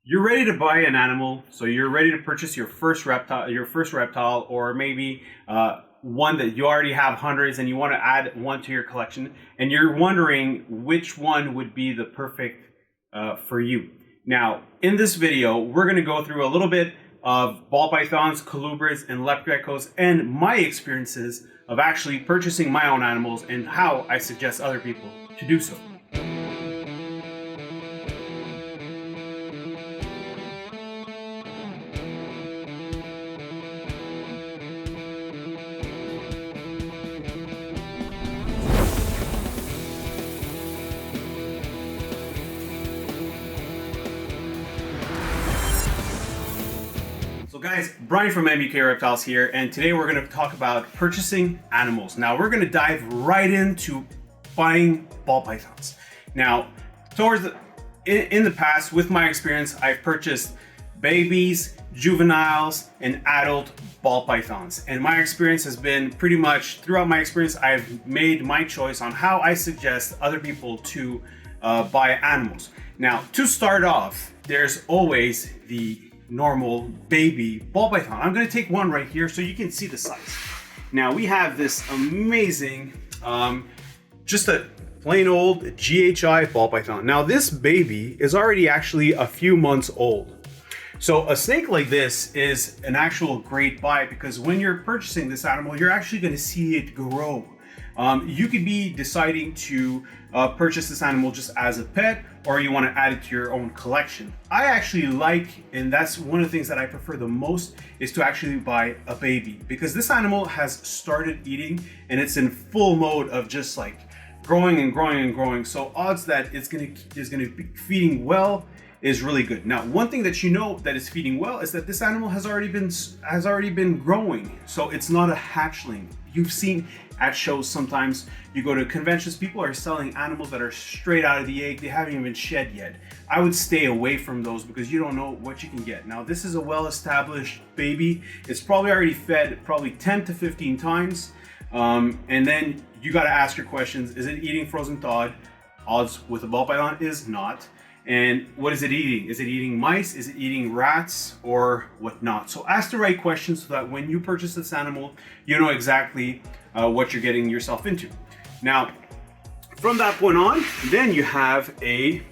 You're ready to buy an animal, so you're ready to purchase your first reptile, or maybe one that you already have hundreds and you want to add one to your collection, and you're wondering which one would be the perfect for you. Now, in this video, we're going to go through a little bit of ball pythons, colubrids, and leopard geckos, and my experiences of actually purchasing my own animals and how I suggest other people to do so. So guys, Brian from MUK Reptiles here, and today we're going to talk about purchasing animals. Now we're going to dive right into buying ball pythons. Now, in the past, with my experience, I've purchased babies, juveniles, and adult ball pythons. And my experience has been pretty much, throughout my experience, I've made my choice on how I suggest other people to buy animals. Now, to start off, there's always the normal baby ball python. I'm going to take one right here so you can see the size. Now we have this amazing, just a plain old GHI ball python. Now this baby is already actually a few months old. So a snake like this is an actual great buy because when you're purchasing this animal, you're actually going to see it grow. You could be deciding to purchase this animal just as a pet, or you want to add it to your own collection. I actually like, and that's one of the things that I prefer the most, is to actually buy a baby, because this animal has started eating and it's in full mode of just like growing and growing and growing. So odds that it's gonna be feeding well is really good. Now, one thing that you know that is feeding well is that this animal has already been growing. So it's not a hatchling. You've seen at shows sometimes you go to conventions, people are selling animals that are straight out of the egg. They haven't even shed yet. I would stay away from those because you don't know what you can get. Now, this is a well-established baby. It's probably already fed probably 10 to 15 times. And then you got to ask your questions. Is it eating frozen thawed? Odds with a ball python is not. And what is it eating? Is it eating mice? Is it eating rats or whatnot? So ask the right questions so that when you purchase this animal, you know exactly what you're getting yourself into. Now, from that point on, then you have a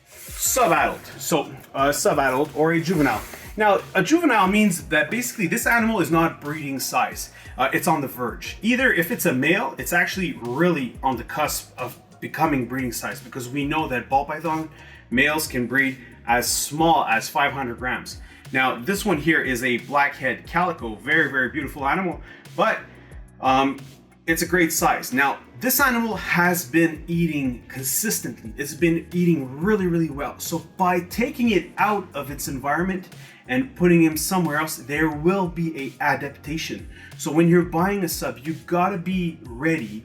sub-adult. So a sub-adult or a juvenile. Now, a juvenile means that basically this animal is not breeding size. It's on the verge. Either if it's a male, it's actually really on the cusp of becoming breeding size, because we know that ball python males can breed as small as 500 grams. Now, this one here is a blackhead calico, very, very beautiful animal, but it's a great size. Now, this animal has been eating consistently. It's been eating really, really well. So by taking it out of its environment and putting him somewhere else, there will be a adaptation. So when you're buying a sub, you gotta be ready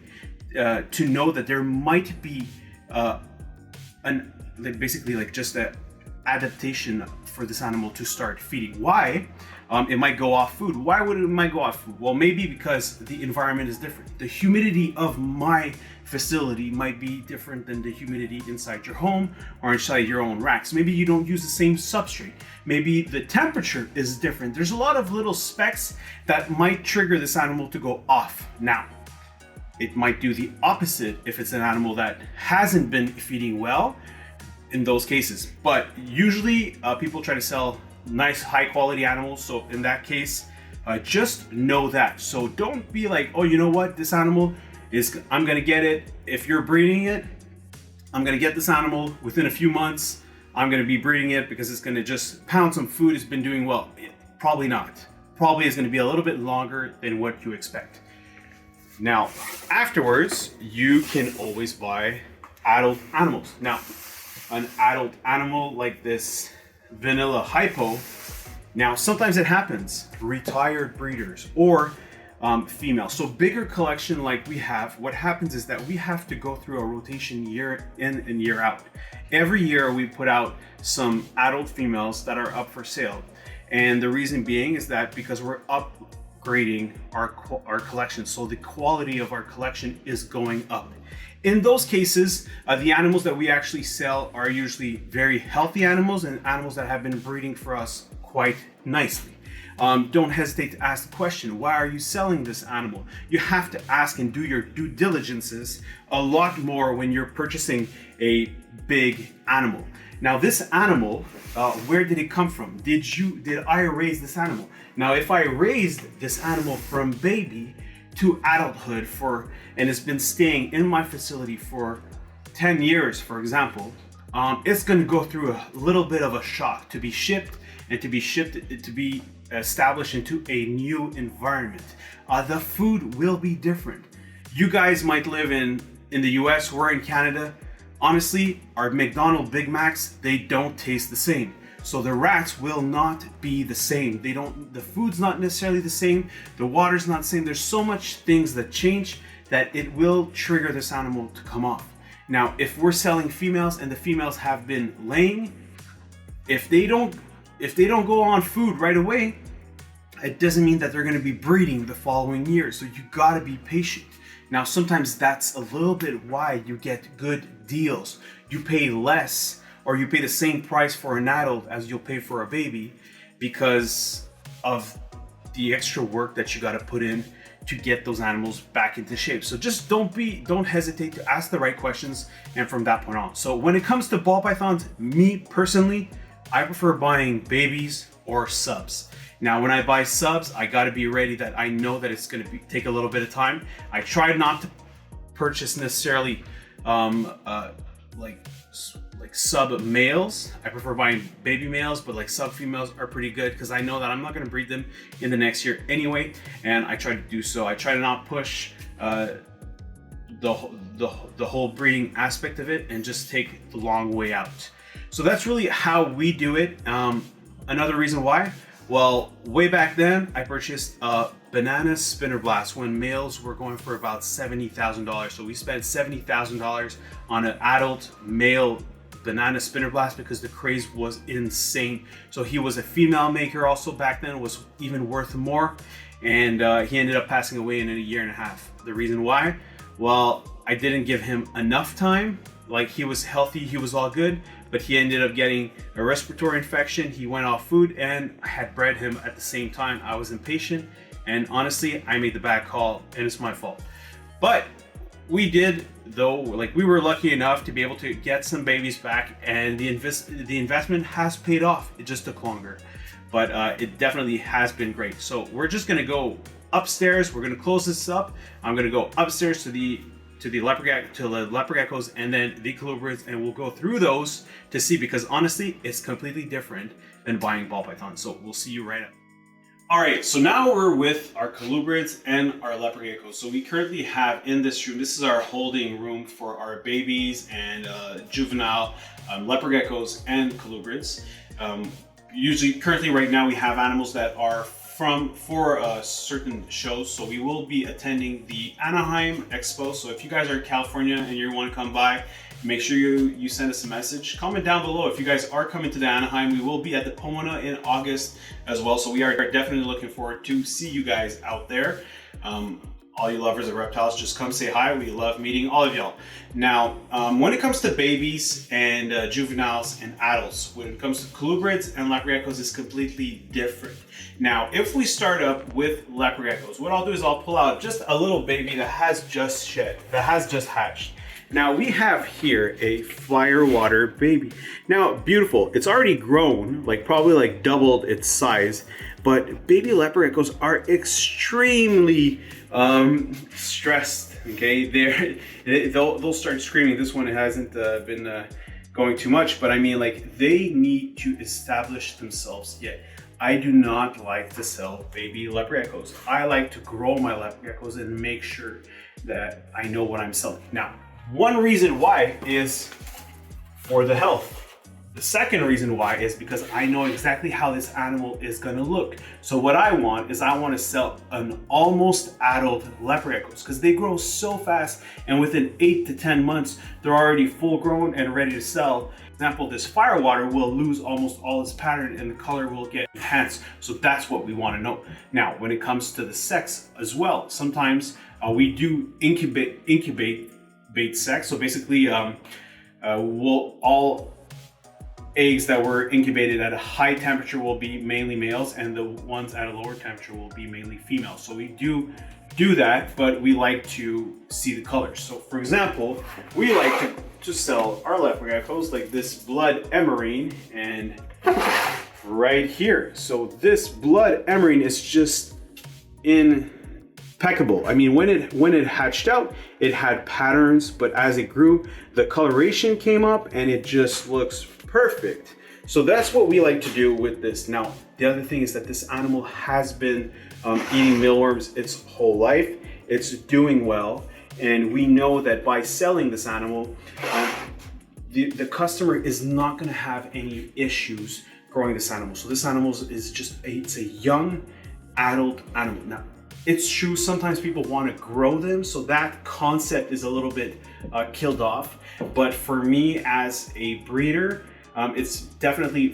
to know that there might be basically like just an adaptation for this animal to start feeding. Why? It might go off food. Why would it might go off food? Well, maybe because the environment is different. The humidity of my facility might be different than the humidity inside your home or inside your own racks. Maybe you don't use the same substrate. Maybe the temperature is different. There's a lot of little specs that might trigger this animal to go off. Now, it might do the opposite if it's an animal that hasn't been feeding well in those cases. But usually people try to sell nice high quality animals. So in that case, just know that. So don't be like, oh, you know what? This animal I'm gonna get it. If you're breeding it, I'm gonna get this animal within a few months. I'm gonna be breeding it because it's gonna just pound some food. It's been doing well. Probably not. Probably is gonna be a little bit longer than what you expect. Now, afterwards, you can always buy adult animals. Now, an adult animal like this vanilla hypo, now sometimes it happens, retired breeders or female. So bigger collection like we have, what happens is that we have to go through a rotation year in and year out. Every year we put out some adult females that are up for sale. And the reason being is that because we're upgrading our collection. So the quality of our collection is going up. In those cases, the animals that we actually sell are usually very healthy animals and animals that have been breeding for us quite nicely. Don't hesitate to ask the question, why are you selling this animal? You have to ask and do your due diligences a lot more when you're purchasing a big animal. Now this animal, where did it come from? Did I raise this animal? Now if I raised this animal from baby to adulthood and it's been staying in my facility for 10 years, for example, it's going to go through a little bit of a shock to be shipped to be established into a new environment. The food will be different. You guys might live in the US, we're in Canada. Honestly, our McDonald's Big Macs, they don't taste the same. So the rats will not be the same. The food's not necessarily the same. The water's not the same. There's so much things that change that it will trigger this animal to come off. Now, if we're selling females and the females have been laying, if they don't go on food right away, it doesn't mean that they're going to be breeding the following year. So you got to be patient. Now, sometimes that's a little bit why you get good deals. You pay less or you pay the same price for an adult as you'll pay for a baby because of the extra work that you got to put in to get those animals back into shape. So just don't hesitate to ask the right questions, and from that point on. So when it comes to ball pythons, me personally, I prefer buying babies or subs. Now, when I buy subs, I got to be ready that I know that it's going to take a little bit of time. I try not to purchase necessarily like sub males. I prefer buying baby males, but like sub females are pretty good because I know that I'm not going to breed them in the next year anyway, and I try to do so. I try to not push the whole breeding aspect of it and just take the long way out. So that's really how we do it. Another reason why, well, way back then, I purchased a banana spinner blast when males were going for about $70,000. So we spent $70,000 on an adult male banana spinner blast because the craze was insane. So he was a female maker also back then, was even worth more. And he ended up passing away in a year and a half. The reason why? Well, I didn't give him enough time. Like, he was healthy, he was all good, but he ended up getting a respiratory infection. He went off food, and I had bred him at the same time. I was impatient, and honestly, I made the bad call, and it's my fault. But we did, though, like, we were lucky enough to be able to get some babies back, and the investment has paid off. It just took longer, but it definitely has been great. So we're just gonna go upstairs. We're gonna close this up. I'm gonna go upstairs to the leopard geckos and then the colubrids, and we'll go through those to see, because honestly, it's completely different than buying ball pythons. So we'll see you right up. All right, so now we're with our colubrids and our leopard geckos. So we currently have in this room, this is our holding room for our babies and juvenile leopard geckos and colubrids. Usually, currently right now, we have animals that are for certain shows. So we will be attending the Anaheim Expo. So if you guys are in California and you want to come by, make sure you send us a message. Comment down below if you guys are coming to the Anaheim. We will be at the Pomona in August as well. So we are definitely looking forward to see you guys out there. All you lovers of reptiles, just come say hi. We love meeting all of y'all. Now, when it comes to babies and juveniles and adults, when it comes to colubrids and leopard geckos, it's completely different. Now, if we start up with leopard geckos, what I'll do is I'll pull out just a little baby that has just hatched. Now we have here a firewater baby. Now, beautiful. It's already grown, probably doubled its size, but baby leopard geckos are extremely stressed. Okay, they'll start screaming. This one hasn't been going too much, but I mean, they need to establish themselves yet. I do not like to sell baby leopard geckos. I like to grow my leopard geckos and make sure that I know what I'm selling. Now, one reason why is for the health. The second reason why is because I know exactly how this animal is gonna look. So what I want to sell an almost adult leopard geckos because they grow so fast, and within 8 to 10 months, they're already full grown and ready to sell. For example, this firewater will lose almost all its pattern and the color will get enhanced. So that's what we want to know. Now, when it comes to the sex as well, sometimes we do incubate bait sex. So basically, all eggs that were incubated at a high temperature will be mainly males, and the ones at a lower temperature will be mainly females. So we do that, but we like to see the colors. So for example, we like to sell our leopard geckos like this blood emerine, and right here. So this blood emerine is just impeccable. I mean, when it hatched out, it had patterns, but as it grew, the coloration came up and it just looks perfect. So that's what we like to do with this. Now, the other thing is that this animal has been eating mealworms its whole life. It's doing well. And we know that by selling this animal, the customer is not gonna have any issues growing this animal. So this animal is it's a young adult animal. Now, it's true, sometimes people want to grow them, so that concept is a little bit killed off. But for me as a breeder, it's definitely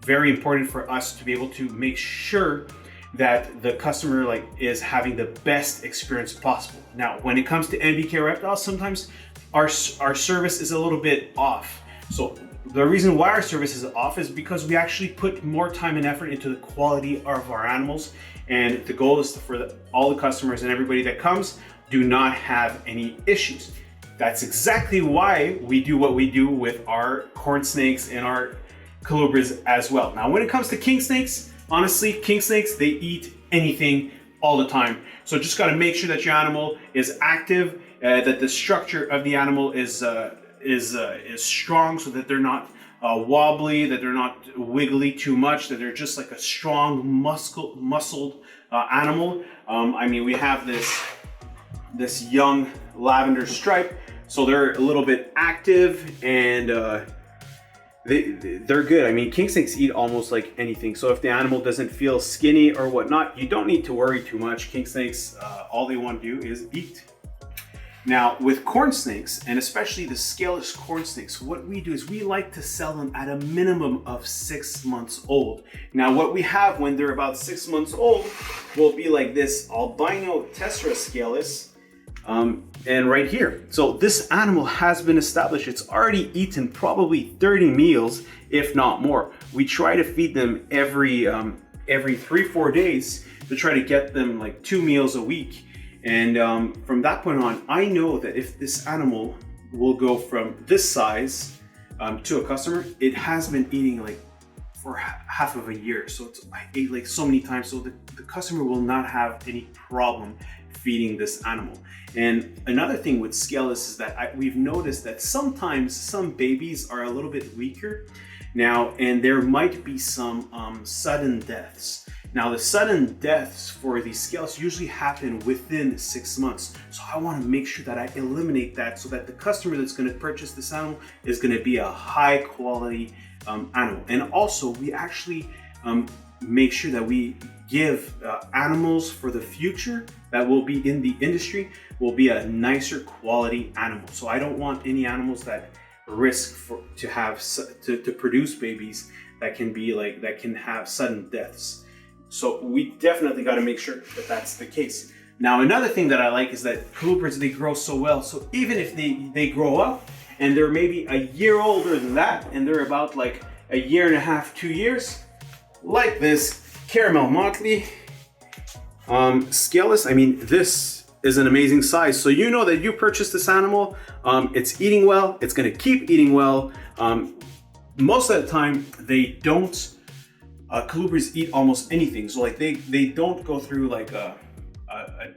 very important for us to be able to make sure that the customer is having the best experience possible. Now, when it comes to NBK Reptiles, sometimes our service is a little bit off. So the reason why our service is off is because we actually put more time and effort into the quality of our animals. And the goal is for all the customers and everybody that comes do not have any issues. That's exactly why we do what we do with our corn snakes and our colubrids as well. Now, when it comes to king snakes, honestly, king snakes, they eat anything all the time. So just got to make sure that your animal is active, that the structure of the animal is strong, so that they're not wobbly, that they're not wiggly too much, that they're just like a strong, muscled animal. I mean, we have this young lavender stripe, so they're a little bit active, and they're good. I mean, king snakes eat almost like anything. So if the animal doesn't feel skinny or whatnot, you don't need to worry too much. King snakes, all they want to do is eat. Now, with corn snakes, and especially the scaleless corn snakes, what we do is we like to sell them at a minimum of 6 months old. Now, what we have when they're about 6 months old will be like this albino tessera scaleless, and right here. So this animal has been established. It's already eaten probably 30 meals, if not more. We try to feed them every 3-4 days to try to get them like 2 meals a week. And from that point on, I know that if this animal will go from this size to a customer, it has been eating like for half of a year. So I ate like so many times, so the customer will not have any problem feeding this animal. And another thing with scaleless is that we've noticed that sometimes some babies are a little bit weaker now, and there might be some sudden deaths. Now, the sudden deaths for these scales usually happen within 6 months. So I want to make sure that I eliminate that, so that the customer that's going to purchase this animal is going to be a high quality animal. And also, we actually make sure that we give animals for the future that will be in the industry will be a nicer quality animal. So I don't want any animals that risk to produce babies that can have sudden deaths. So we definitely got to make sure that that's the case. Now, another thing that I like is that colubrids, they grow so well. So even if they grow up and they're maybe a year older than that, and they're about like a year and a half, 2 years, like this caramel motley scaleless, I mean, this is an amazing size. So you know that you purchased this animal, it's eating well, it's going to keep eating well. Most of the time, they don't. Colubrids eat almost anything, so like they don't go through like a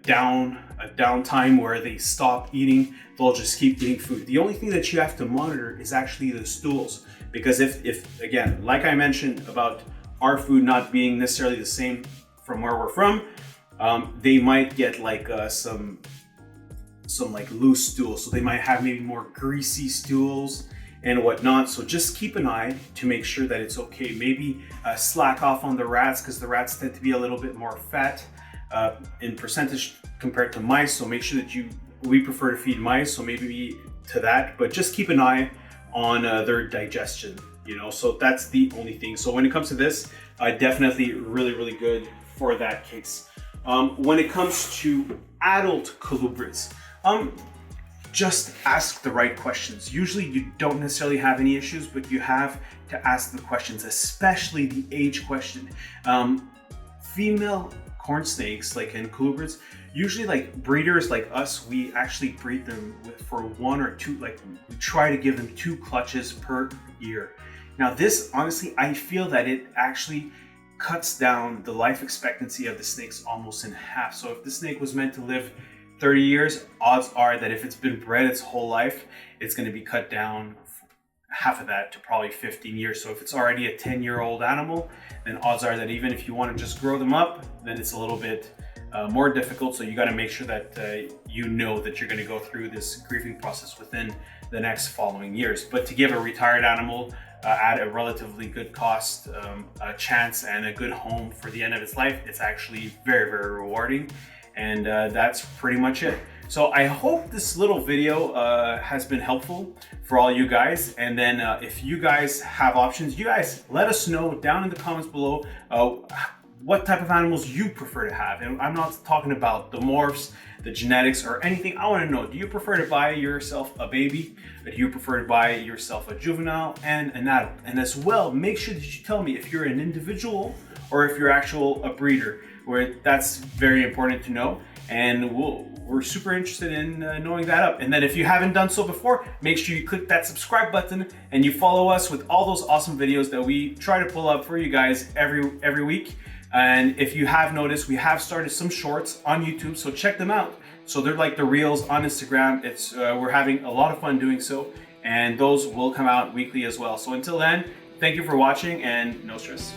downtime where they stop eating. They'll just keep eating food. The only thing that you have to monitor is actually the stools, because if again, like I mentioned about our food not being necessarily the same from where we're from, they might get like some like loose stools, so they might have maybe more greasy stools and whatnot. So just keep an eye to make sure that it's okay. Maybe slack off on the rats, because the rats tend to be a little bit more fat in percentage compared to mice. So make sure that we prefer to feed mice, so maybe to that, but just keep an eye on their digestion, you know. So that's the only thing. So when it comes to this, definitely really good for that case. When it comes to adult colubrids, just ask the right questions. Usually you don't necessarily have any issues, but you have to ask the questions, especially the age question. Female corn snakes, like in colubrids, usually like breeders like us, we actually breed them for 1 or 2, like we try to give them 2 clutches per year. Now this, honestly, I feel that it actually cuts down the life expectancy of the snakes almost in half. So if the snake was meant to live 30 years, odds are that if it's been bred its whole life, it's going to be cut down half of that to probably 15 years. So if it's already a 10-year-old animal, then odds are that even if you want to just grow them up, then it's a little bit more difficult. So you got to make sure that you know that you're going to go through this grieving process within the next following years. But to give a retired animal at a relatively good cost, a chance and a good home for the end of its life, it's actually very, very rewarding. And that's pretty much it. So I hope this little video has been helpful for all you guys. And then if you guys have options, you guys let us know down in the comments below what type of animals you prefer to have. And I'm not talking about the morphs, the genetics, or anything. I want to know, do you prefer to buy yourself a baby? Or do you prefer to buy yourself a juvenile and an adult? And as well, make sure that you tell me if you're an individual or if you're a breeder, where that's very important to know. And we're super interested in knowing that up. And then if you haven't done so before, make sure you click that subscribe button and you follow us with all those awesome videos that we try to pull up for you guys every week. And if you have noticed, we have started some shorts on YouTube, so check them out. So they're like the reels on Instagram. We're having a lot of fun doing so, and those will come out weekly as well. So until then, thank you for watching and no stress.